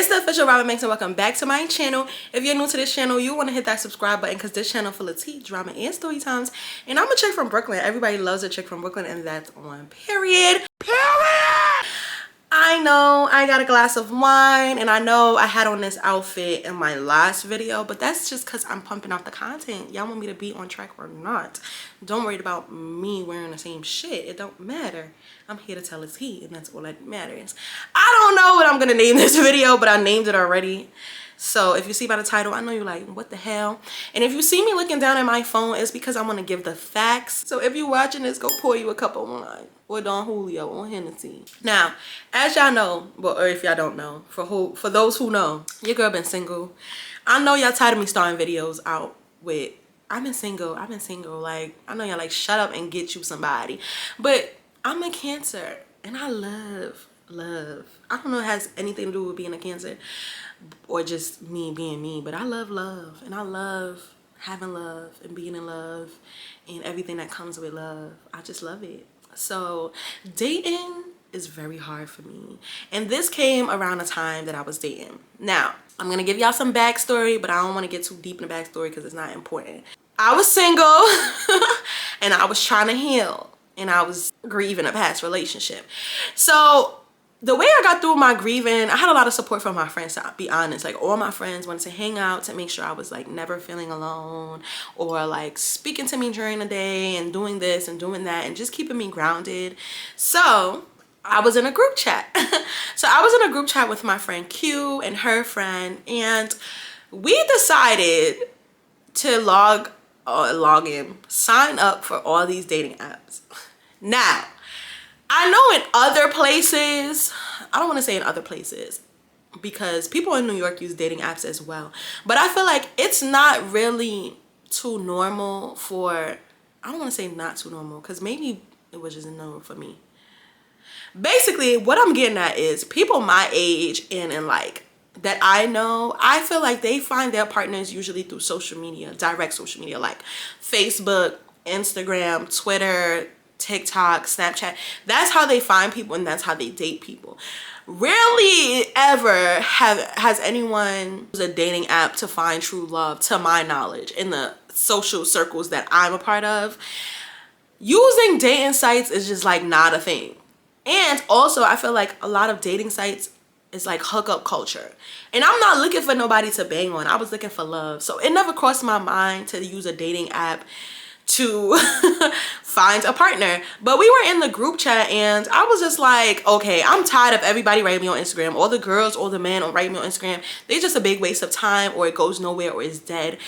It's the official Robyn Banks and welcome back to my channel. If you're new to this channel, you want to hit that subscribe button because this channel full of tea, drama, and story times. And I'm a chick from Brooklyn. Everybody loves a chick from Brooklyn, and that's on period. I know I got a glass of wine and I know I had on this outfit in my last video, but that's just because I'm pumping out the content. Y'all want me to be on track or not? Don't worry about me wearing the same shit. It don't matter. I'm here to tell a tea and that's all that matters. I don't know what I'm gonna name this video, but I named it already. So if you see by the title, I know you're like, what the hell? And if you see me looking down at my phone, it's because I want to give the facts. So if you're watching this, go pour you a cup of wine or Don Julio or Hennessy. Now, as y'all know, well, or if y'all don't know, for those who know, your girl been single. I know y'all tired of me starting videos out with, I've been single. Like, I know y'all like, shut up and get you somebody. But I'm a Cancer and I love. I don't know if it has anything to do with being a Cancer or just me being me, but I love love and I love having love and being in love and everything that comes with love. I just love it. So dating is very hard for me, and this came around the time that I was dating. Now I'm gonna give y'all some backstory, but I don't want to get too deep in the backstory because it's not important. I was single and I was trying to heal and I was grieving a past relationship. So the way I got through my grieving, I had a lot of support from my friends, to be honest. Like, all my friends wanted to hang out to make sure I was like never feeling alone, or like speaking to me during the day and doing this and doing that and just keeping me grounded. So I was in a group chat. With my friend Q and her friend, and we decided to sign up for all these dating apps. Now, I know in other places, I don't want to say in other places because people in New York use dating apps as well, but I feel like it's not really too normal for, I don't want to say not too normal because maybe it was just normal for me. Basically, what I'm getting at is people my age and like that I know, I feel like they find their partners usually through social media, direct social media, like Facebook, Instagram, Twitter, TikTok, Snapchat. That's how they find people and that's how they date people. Rarely ever has anyone used a dating app to find true love, to my knowledge, in the social circles that I'm a part of. Using dating sites is just like not a thing. And also I feel like a lot of dating sites is like hookup culture. And I'm not looking for nobody to bang on. I was looking for love. So it never crossed my mind to use a dating app to find a partner. But we were in the group chat and I was just like, okay, I'm tired of everybody writing me on Instagram. All the girls, all the men writing me on Instagram. They're just a big waste of time, or it goes nowhere, or it's dead.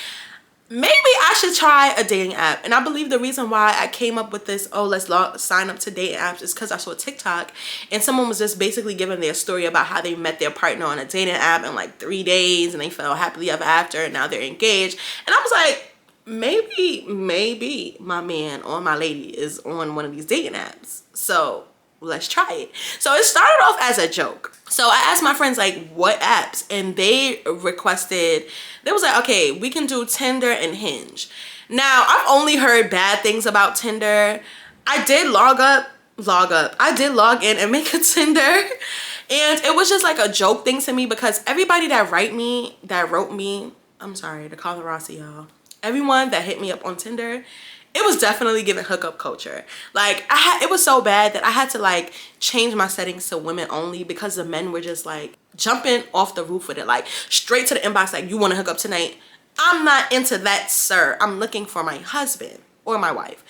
Maybe I should try a dating app. And I believe the reason why I came up with this, oh, let's sign up to dating apps, is because I saw TikTok and someone was just basically giving their story about how they met their partner on a dating app in like 3 days and they fell happily ever after and now they're engaged. And I was like, maybe my man or my lady is on one of these dating apps. So let's try it. So it started off as a joke. So I asked my friends like, what apps? And they requested, they was like, okay, we can do Tinder and Hinge. Now, I've only heard bad things about Tinder. I did I did log in and make a Tinder. And it was just like a joke thing to me because everybody that wrote me, I'm sorry to call the Rossi, y'all. Everyone that hit me up on Tinder, it was definitely giving hookup culture. Like, it was so bad that I had to like change my settings to women only because the men were just like jumping off the roof with it, like straight to the inbox, like, you want to hook up tonight? I'm not into that, sir. I'm looking for my husband or my wife.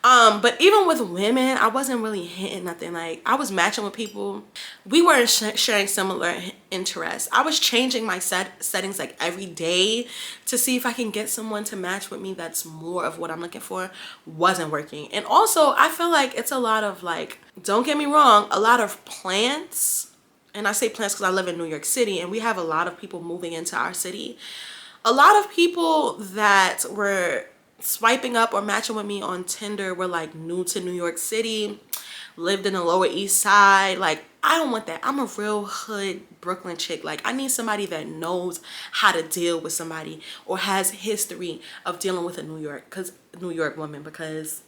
But even with women, I wasn't really hitting nothing. Like, I was matching with people. We were sharing similar interests. I was changing my settings like every day to see if I can get someone to match with me that's more of what I'm looking for. Wasn't working. And also, I feel like it's a lot of like, don't get me wrong, a lot of plants. And I say plants because I live in New York City and we have a lot of people moving into our city. A lot of people that were swiping up or matching with me on Tinder were like new to New York City, lived in the Lower East Side. Like, I don't want that. I'm a real hood Brooklyn chick. Like, I need somebody that knows how to deal with somebody or has history of dealing with a New York woman, because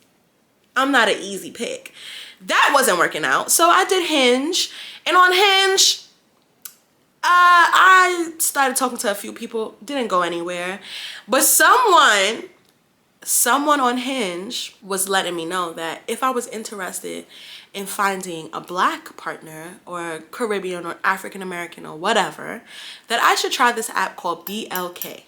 I'm not an easy pick. That wasn't working out. So I did Hinge, and on Hinge, I started talking to a few people, didn't go anywhere. But someone on Hinge was letting me know that if I was interested in finding a black partner or Caribbean or African American or whatever, that I should try this app called BLK.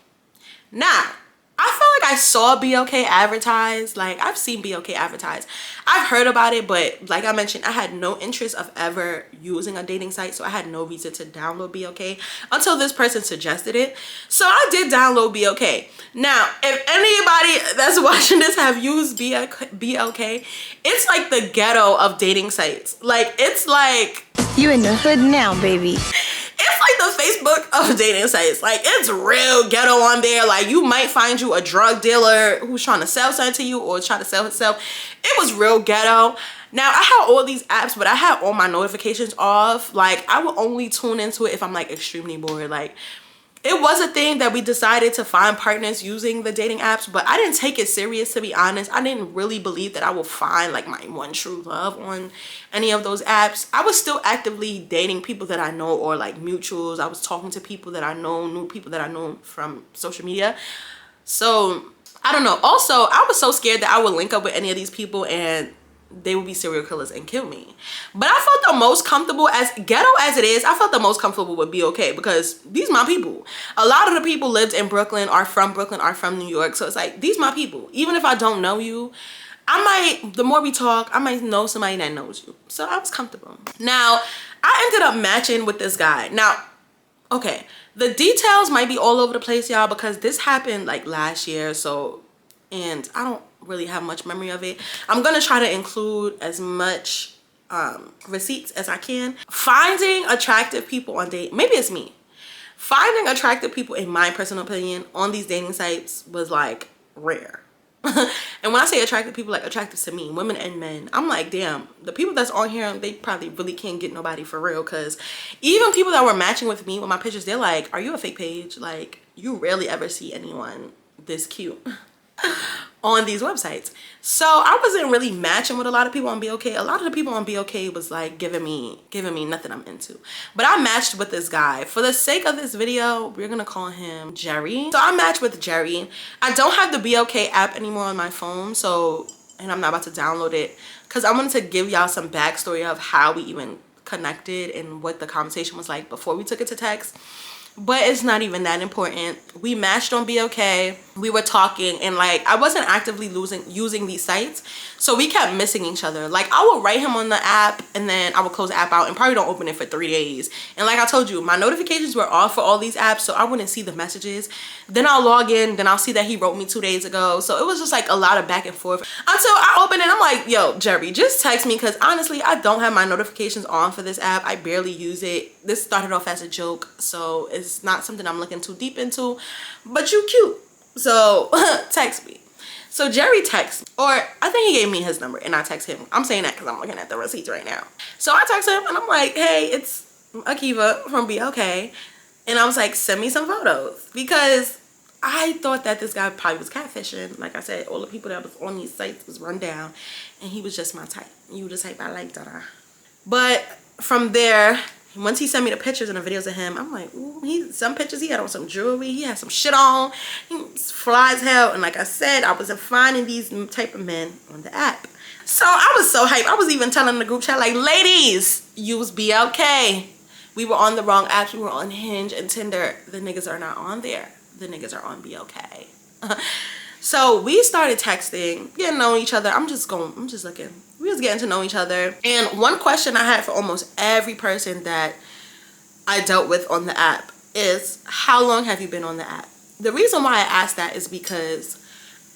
Now, I feel like I saw BLK advertised. Like, I've seen BLK advertised. I've heard about it, but like I mentioned, I had no interest of ever using a dating site, so I had no reason to download BLK until this person suggested it. So I did download BLK. Now, if anybody that's watching this have used BLK, it's like the ghetto of dating sites. Like, it's like... You in the hood now, baby. It's like the Facebook of dating sites. Like, it's real ghetto on there. Like, you might find you a drug dealer who's trying to sell something to you or trying to sell himself. It was real ghetto. Now, I had all these apps, but I had all my notifications off. Like, I would only tune into it if I'm like extremely bored. Like, it was a thing that we decided to find partners using the dating apps, but I didn't take it serious, to be honest. I didn't really believe that I would find like my one true love on any of those apps. I was still actively dating people that I know or like mutuals. I was talking to people that I know, new people that I know from social media. So I don't know. Also, I was so scared that I would link up with any of these people and they would be serial killers and kill me. But I felt the most comfortable, as ghetto as it is, I felt the most comfortable with BLK because these my people. A lot of the people lived in Brooklyn, are from New York. So it's like, these my people. Even if I don't know you, I might, the more we talk, I might know somebody that knows you. So I was comfortable. Now, I ended up matching with this guy. Now, okay, the details might be all over the place, y'all, because this happened like last year. So, and I don't really have much memory of it. I'm gonna try to include as much receipts as I can. Finding attractive people on maybe it's me. Finding attractive people, in my personal opinion, on these dating sites was like rare. And when I say attractive people, like attractive to me, women and men, I'm like, damn, the people that's on here, they probably really can't get nobody for real. Because even people that were matching with me with my pictures, they're like, are you a fake page? Like, you rarely ever see anyone this cute on these websites. So I wasn't really matching with a lot of people on BLK. A lot of the people on BLK was like giving me nothing I'm into. But I matched with this guy. For the sake of this video, we're gonna call him Jerry. So I matched with Jerry. I don't have the BLK app anymore on my phone, so, and I'm not about to download it because I wanted to give y'all some backstory of how we even connected and what the conversation was like before we took it to text. But it's not even that important. We matched on BLK. We were talking, and like, I wasn't actively using these sites, so we kept missing each other. Like, I would write him on the app and then I would close the app out and probably don't open it for 3 days. And like I told you, my notifications were off for all these apps, so I wouldn't see the messages. Then I'll log in, then I'll see that he wrote me 2 days ago. So it was just like a lot of back and forth until I opened it. I'm like, yo, Jerry, just text me, because honestly, I don't have my notifications on for this app. I barely use it. This started off as a joke, so it's not something I'm looking too deep into, but you cute, so text me. So Jerry texts, or I think he gave me his number and I text him. I'm saying that because I'm looking at the receipts right now. So I text him and I'm like, hey, it's Akiva from BLK, and I was like, send me some photos, because I thought that this guy probably was catfishing. Like I said, all the people that was on these sites was run down, and he was just my type. You the type I like, but from there, once he sent me the pictures and the videos of him, I'm like, ooh, some pictures he had on some jewelry, he had some shit on, he was fly as hell. And like I said, I wasn't finding these type of men on the app. So I was so hyped. I was even telling the group chat, like, ladies, use BLK. We were on the wrong apps. We were on Hinge and Tinder. The niggas are not on there. The niggas are on BLK. So we started texting, getting to know each other. I'm just looking. We was getting to know each other. And one question I had for almost every person that I dealt with on the app is, how long have you been on the app? The reason why I asked that is because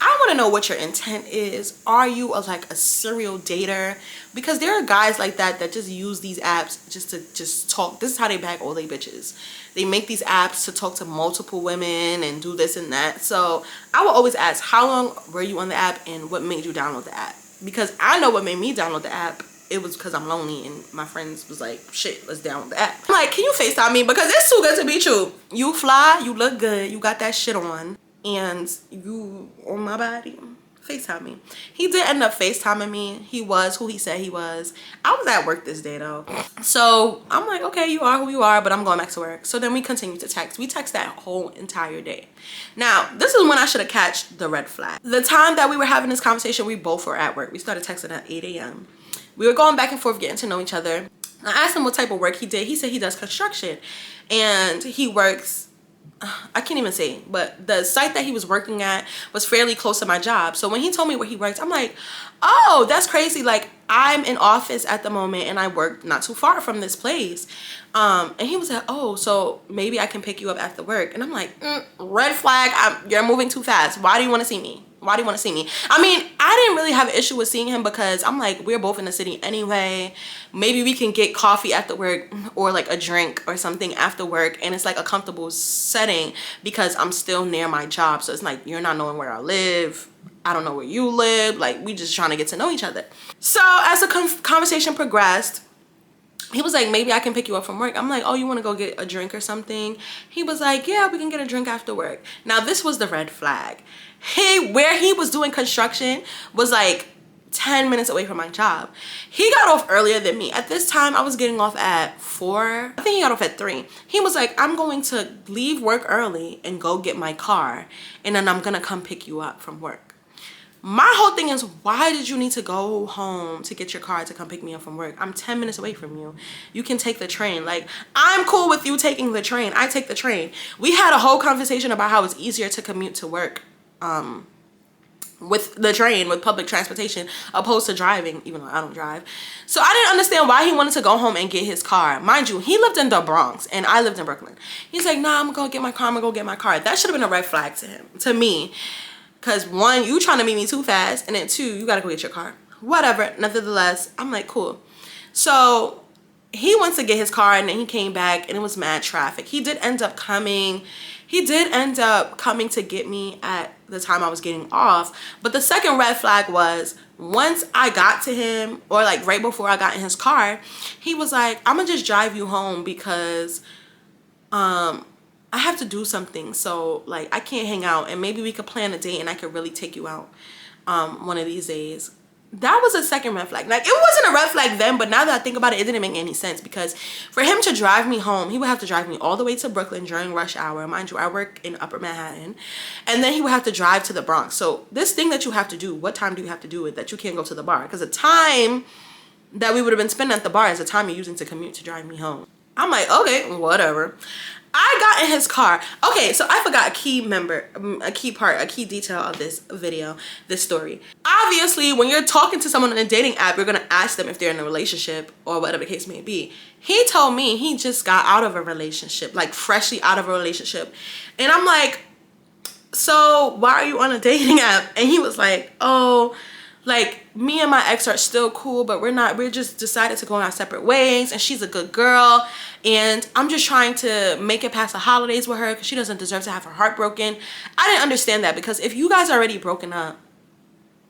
I want to know what your intent is. Are you like a serial dater? Because there are guys like that just use these apps just to talk. This is how they bag all they bitches. They make these apps to talk to multiple women and do this and that. So I will always ask, how long were you on the app and what made you download the app? Because I know what made me download the app. It was because I'm lonely and my friends was like, shit, let's download the app. I'm like, can you FaceTime me? Because it's too good to be true. You fly, you look good, you got that shit on, and you on my body. FaceTime me. He did end up FaceTiming me. He was who he said he was. I was at work this day though. So I'm like, okay, you are who you are, but I'm going back to work. So then we continued to text. We text that whole entire day. Now, this is when I should have catched the red flag. The time that we were having this conversation, we both were at work. We started texting at 8 a.m. We were going back and forth, getting to know each other. I asked him what type of work he did. He said he does construction. And he works, I can't even say, but the site that he was working at was fairly close to my job. So when he told me where he worked, I'm like, oh, that's crazy. Like, I'm in office at the moment and I work not too far from this place. And he was like, oh, so maybe I can pick you up after work. And I'm like, red flag, you're moving too fast. Why do you want to see me? Why do you want to see me? I mean, I didn't really have an issue with seeing him because I'm like, we're both in the city anyway. Maybe we can get coffee after work or like a drink or something after work. And it's like a comfortable setting because I'm still near my job. So it's like, you're not knowing where I live. I don't know where you live. Like, we just trying to get to know each other. So as the conversation progressed, he was like, maybe I can pick you up from work. I'm like, oh, you want to go get a drink or something? He was like, yeah, we can get a drink after work. Now, this was the red flag. Where he was doing construction was like 10 minutes away from my job. He got off earlier than me. At this time, I was getting off at 4. I think he got off at 3. He was like, I'm going to leave work early and go get my car. And then I'm going to come pick you up from work. My whole thing is, why did you need to go home to get your car to come pick me up from work? I'm 10 minutes away from you. You can take the train. Like, I'm cool with you taking the train. I take the train. We had a whole conversation about how it's easier to commute to work with the train, with public transportation, opposed to driving, even though I don't drive. So I didn't understand why he wanted to go home and get his car. Mind you, he lived in the Bronx and I lived in Brooklyn. He's like, nah, I'm gonna go get my car. I'm gonna go get my car. That should have been a red flag to him, to me. Because 1, you trying to meet me too fast, and then 2, you gotta go get your car. Whatever, nevertheless, I'm like, cool. So he wants to get his car, and then he came back, and it was mad traffic. He did end up coming to get me at the time I was getting off. But the second red flag was, once I got to him, or like right before I got in his car, he was like, I'm gonna just drive you home because I have to do something, so like I can't hang out, and maybe we could plan a date and I could really take you out one of these days. That was a second red flag. Like, it wasn't a red flag then, but now that I think about it, it didn't make any sense, because for him to drive me home, he would have to drive me all the way to Brooklyn during rush hour. Mind you, I work in Upper Manhattan, and then he would have to drive to the Bronx. So this thing that you have to do, what time do you have to do it that you can't go to the bar? Because the time that we would have been spending at the bar is the time you're using to commute to drive me home. I'm like, okay, whatever. I got in his car. Okay, so I forgot a key detail of this video, this story. Obviously, when you're talking to someone on a dating app, you're gonna ask them if they're in a relationship or whatever the case may be. He told me he just got out of a relationship, like freshly out of a relationship. And I'm like, so why are you on a dating app? And he was like, oh, like, me and my ex are still cool, but we're just decided to go in our separate ways, and she's a good girl, and I'm just trying to make it past the holidays with her because she doesn't deserve to have her heart broken. I didn't understand that, because if you guys are already broken up,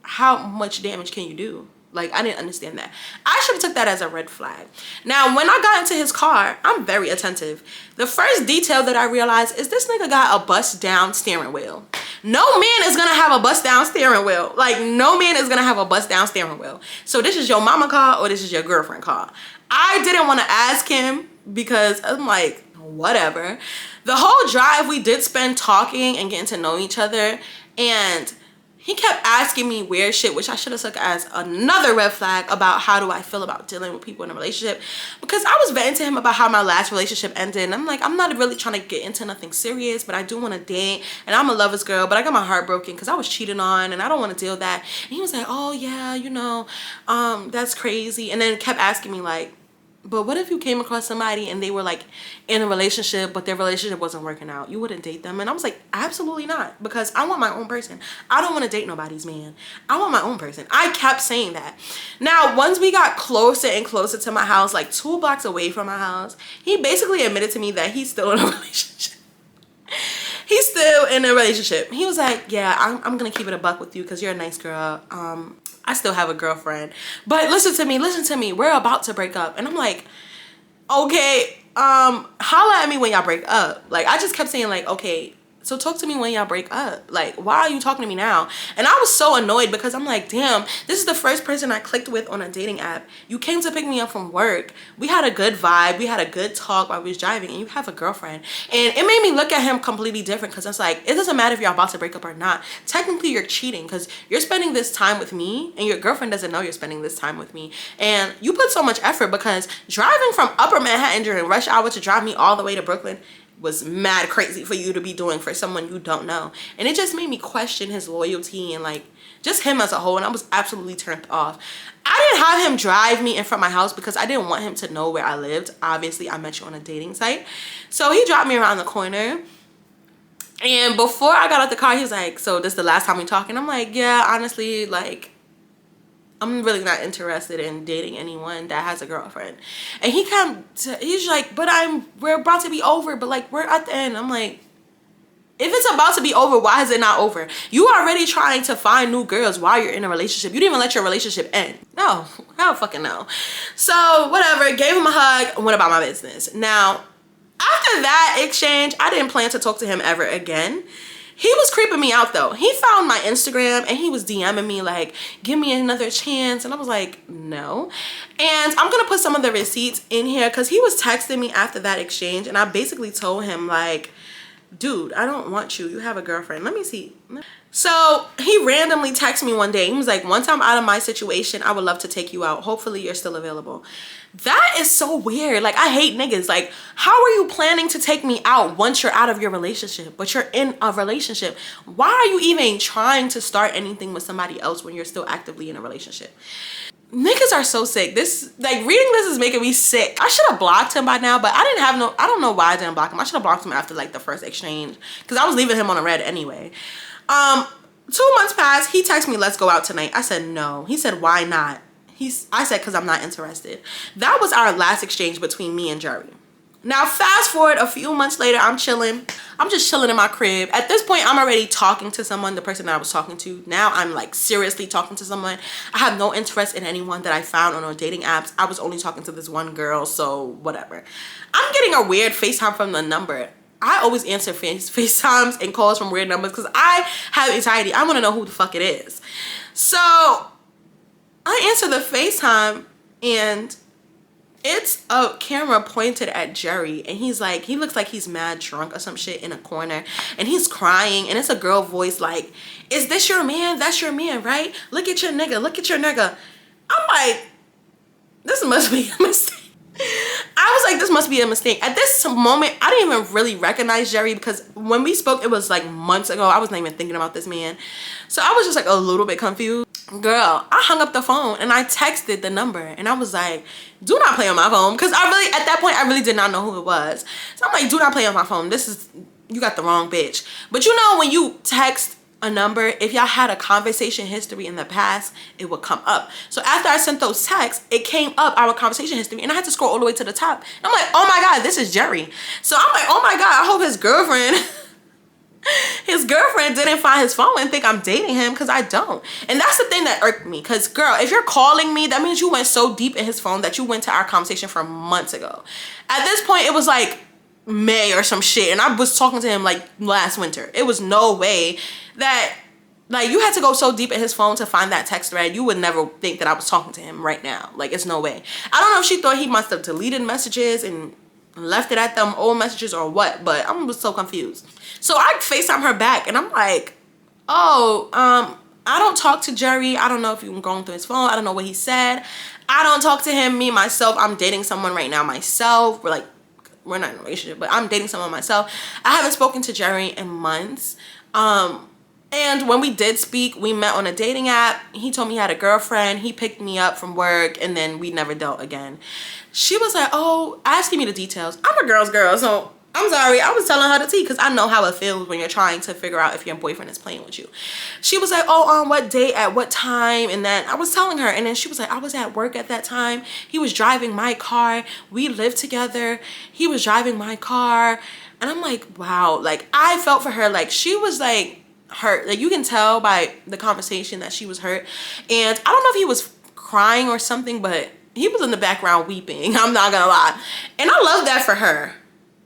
how much damage can you do? Like, I didn't understand that. I should have took that as a red flag. Now, when I got into his car, I'm very attentive. The first detail that I realized is this nigga got a bust down steering wheel. No man is gonna have a bust down steering wheel. Like, no man is gonna have a bust down steering wheel. So this is your mama car or this is your girlfriend car? I didn't want to ask him because I'm like, whatever. The whole drive we did spend talking and getting to know each other, and he kept asking me weird shit, which I should have took as another red flag about how do I feel about dealing with people in a relationship. Because I was venting to him about how my last relationship ended. And I'm like, I'm not really trying to get into nothing serious, but I do want to date. And I'm a lover's girl, but I got my heart broken because I was cheated on and I don't want to deal with that. And he was like, oh yeah, you know, that's crazy. And then kept asking me like, but what if you came across somebody and they were like in a relationship, but their relationship wasn't working out? You wouldn't date them? And I was like, absolutely not, because I want my own person. I don't want to date nobody's man. I want my own person. I kept saying that. Now, once we got closer and closer to my house, like 2 blocks away from my house, he basically admitted to me that he's still in a relationship. He's still in a relationship. He was like, yeah, I'm going to keep it a buck with you because you're a nice girl. I still have a girlfriend, but listen to me, we're about to break up. And I'm like, okay, holla at me when y'all break up. Like, I just kept saying like, okay, So talk to me when y'all break up. Like, why are you talking to me now? And I was so annoyed because I'm like, damn, this is the first person I clicked with on a dating app. You came to pick me up from work. We had a good vibe. We had a good talk while we was driving, and you have a girlfriend. And it made me look at him completely different because it's like, it doesn't matter if you're about to break up or not. Technically, you're cheating because you're spending this time with me and your girlfriend doesn't know you're spending this time with me. And you put so much effort because driving from Upper Manhattan during rush hour to drive me all the way to Brooklyn was mad crazy for you to be doing for someone you don't know. And it just made me question his loyalty and like just him as a whole, and I was absolutely turned off. I didn't have him drive me in front of my house because I didn't want him to know where I lived. Obviously, I met you on a dating site. So he dropped me around the corner. And before I got out the car, he was like, so this is the last time we talking? I'm like, yeah, honestly, like, I'm really not interested in dating anyone that has a girlfriend. And he's like, but we're about to be over, but like, we're at the end. I'm like, if it's about to be over, why is it not over? You already trying to find new girls while you're in a relationship. You didn't even let your relationship end. No, hell fucking no. So whatever, gave him a hug, went about my business. Now, after that exchange, I didn't plan to talk to him ever again. He was creeping me out though. He found my Instagram and he was DMing me like, give me another chance. And I was like, no. And I'm gonna put some of the receipts in here because he was texting me after that exchange, and I basically told him like, dude, I don't want you. You have a girlfriend. Let me see. So he randomly texted me one day. He was like, once I'm out of my situation, I would love to take you out. Hopefully you're still available. That is so weird. Like, I hate niggas. Like, how are you planning to take me out once you're out of your relationship, but you're in a relationship? Why are you even trying to start anything with somebody else when you're still actively in a relationship? Niggas are so sick. This, like, reading this is making me sick. I should have blocked him by now, but I don't know why I didn't block him. I should have blocked him after like the first exchange because I was leaving him on a red anyway. 2 months passed. He texted me, let's go out tonight. I said no. He said, why not? I said, because I'm not interested. That was our last exchange between me and Jerry. Now, fast forward a few months later, I'm chilling. I'm just chilling in my crib. At this point, I'm already talking to someone, the person that I was talking to. Now I'm like seriously talking to someone. I have no interest in anyone that I found on dating apps. I was only talking to this one girl, so whatever. I'm getting a weird FaceTime from the number. I always answer FaceTimes and calls from weird numbers because I have anxiety. I want to know who the fuck it is. So I answer the FaceTime and it's a camera pointed at Jerry, and he's like, he looks like he's mad drunk or some shit in a corner, and he's crying, and it's a girl voice like, is this your man? That's your man, right? Look at your nigga. Look at your nigga. I'm like, this must be a mistake. I was like, this must be a mistake. At this moment, I didn't even really recognize Jerry because when we spoke, it was like months ago. I wasn't even thinking about this man. So I was just like a little bit confused. Girl, I hung up the phone and I texted the number and I was like, do not play on my phone. Because at that point, I really did not know who it was. So I'm like, do not play on my phone. You got the wrong bitch. But you know, when you text a number, if y'all had a conversation history in the past, it would come up. So after I sent those texts, it came up, our conversation history, and I had to scroll all the way to the top. I'm like, oh my God, this is Jerry. So I'm like, oh my God, I hope his girlfriend didn't find his phone and think I'm dating him, because I don't. And that's the thing that irked me, because girl, if you're calling me, that means you went so deep in his phone that you went to our conversation from months ago. At this point, it was like May or some shit, and I was talking to him like last winter. It was no way that, like, you had to go so deep in his phone to find that text thread. You would never think that I was talking to him right now. Like, it's no way. I don't know if she thought he must have deleted messages and left it at them old messages or what, but I was so confused. So I FaceTime her back and I'm like, oh, I don't talk to Jerry. I don't know if you're going through his phone. I don't know what he said. I don't talk to him. Me, myself, I'm dating someone right now myself. We're not in a relationship, but I'm dating someone myself. I haven't spoken to Jerry in months. And when we did speak, we met on a dating app. He told me he had a girlfriend. He picked me up from work and then we never dealt again. She was like, oh, asking me the details. I'm a girl's girl, so I'm sorry. I was telling her the tea because I know how it feels when you're trying to figure out if your boyfriend is playing with you. She was like, oh, on what date, at what time? And then I was telling her, and then she was like, I was at work at that time. He was driving my car. We lived together. He was driving my car. And I'm like, wow. Like, I felt for her. Like, she was like hurt. Like, you can tell by the conversation that she was hurt. And I don't know if he was crying or something, but he was in the background weeping. I'm not gonna lie. And I love that for her.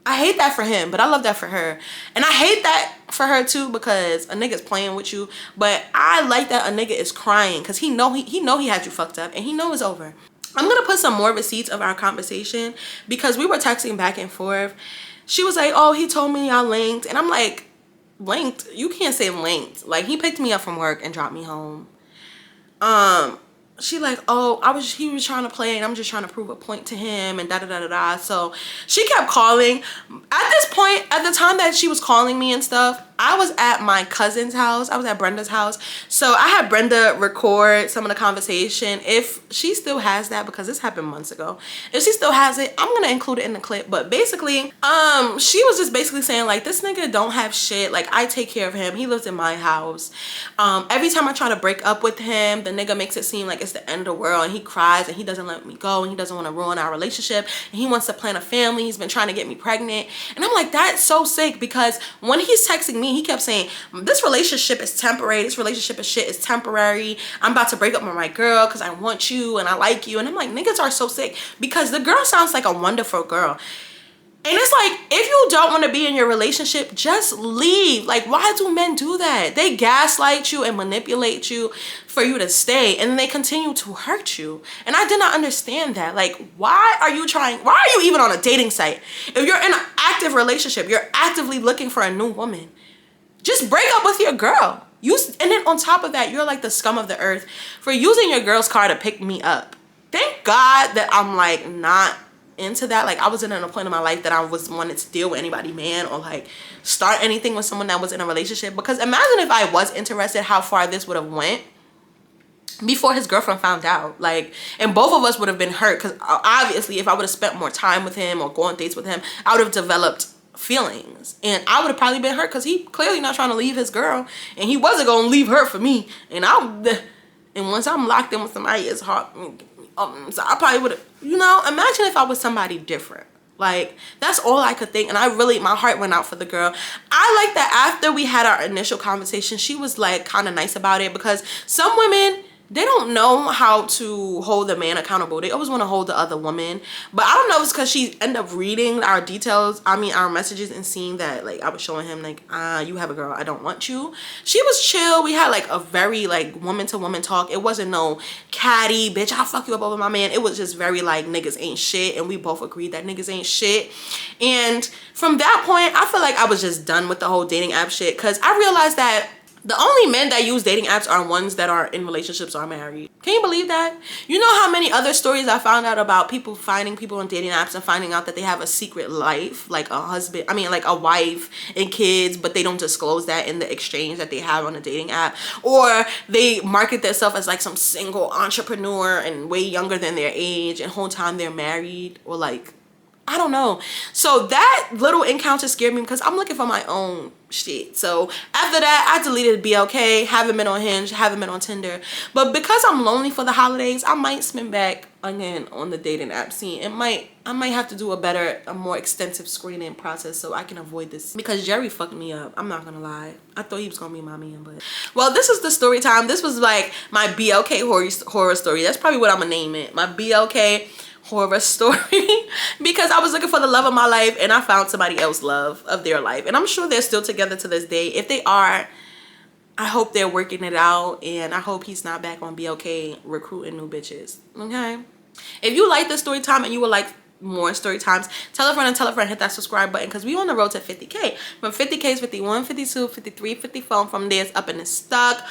I hate that for him, but I love that for her. And I hate that for her too, because a nigga's playing with you. But I like that a nigga is crying, because he know he had you fucked up, and he know it's over. I'm gonna put some more receipts of our conversation, because we were texting back and forth. She was like, oh, he told me y'all linked. And I'm like, linked? You can't say linked. Like, he picked me up from work and dropped me home. She like, oh, he was trying to play and I'm just trying to prove a point to him and da da da da da. So she kept calling. At this point, at the time that she was calling me and stuff, I was at my cousin's house. I was at Brenda's house. So I had Brenda record some of the conversation. If she still has that, because this happened months ago, if she still has it, I'm gonna include it in the clip. But basically, she was just basically saying like, this nigga don't have shit. Like, I take care of him. He lives in my house. Every time I try to break up with him, the nigga makes it seem like it's the end of the world, and he cries and he doesn't let me go, and he doesn't want to ruin our relationship, and he wants to plan a family. He's been trying to get me pregnant. And I'm like, that's so sick, because when he's texting me, he kept saying, this relationship is temporary, this relationship is shit, is temporary, I'm about to break up with my girl because I want you and I like you. And I'm like, niggas are so sick, because the girl sounds like a wonderful girl. And it's like, if you don't want to be in your relationship, just leave. Like, why do men do that? They gaslight you and manipulate you for you to stay, and then they continue to hurt you. And I did not understand that. Like, why are you even on a dating site? If you're in an active relationship, you're actively looking for a new woman, just break up with your girl. And then on top of that, you're like the scum of the earth for using your girl's car to pick me up. Thank God that I'm like not into that. Like, I wasn't in a point in my life that I was wanting to deal with anybody, man, or like start anything with someone that was in a relationship. Because imagine if I was interested, how far this would have went before his girlfriend found out. Like, and both of us would have been hurt, because obviously if I would have spent more time with him or go on dates with him, I would have developed feelings, and I would have probably been hurt, because he clearly not trying to leave his girl, and he wasn't gonna leave her for me. And once I'm locked in with somebody, it's hard. So I probably would have, imagine if I was somebody different. Like, that's all I could think. And my heart went out for the girl. I like that after we had our initial conversation, she was like kind of nice about it, because some women, they don't know how to hold the man accountable. They always want to hold the other woman. But I don't know if it's because she ended up reading our our messages, and seeing that like I was showing him like, you have a girl, I don't want you. She was chill. We had like a very like woman to woman talk. It wasn't no catty, bitch, I'll fuck you up over my man. It was just very like, niggas ain't shit. And we both agreed that niggas ain't shit. And from that point, I feel like I was just done with the whole dating app shit, because I realized that the only men that use dating apps are ones that are in relationships or married. Can you believe that? You know how many other stories I found out about people finding people on dating apps and finding out that they have a secret life, like like a wife and kids, but they don't disclose that in the exchange that they have on a dating app. Or they market themselves as like some single entrepreneur and way younger than their age, and whole time they're married, or like, I don't know. So that little encounter scared me, because I'm looking for my own shit. So after that, I deleted BLK, haven't been on Hinge, haven't been on Tinder. But because I'm lonely for the holidays, I might spin back again on the dating app scene. I might have to do a more extensive screening process so I can avoid this, because Jerry fucked me up. I'm not gonna lie. I thought he was gonna be my man, but well, this is the story time. This was like my BLK horror story. That's probably what I'm gonna name it. My BLK horror story, because I was looking for the love of my life, and I found somebody else's love of their life, and I'm sure they're still together to this day. If they are, I hope they're working it out, and I hope he's not back on BLK recruiting new bitches. Okay, if you like this story time and you would like more story times, tell a friend, hit that subscribe button, because we on the road to 50k. From 50k is 51, 52, 53, 54, and from there it's up and it's stuck.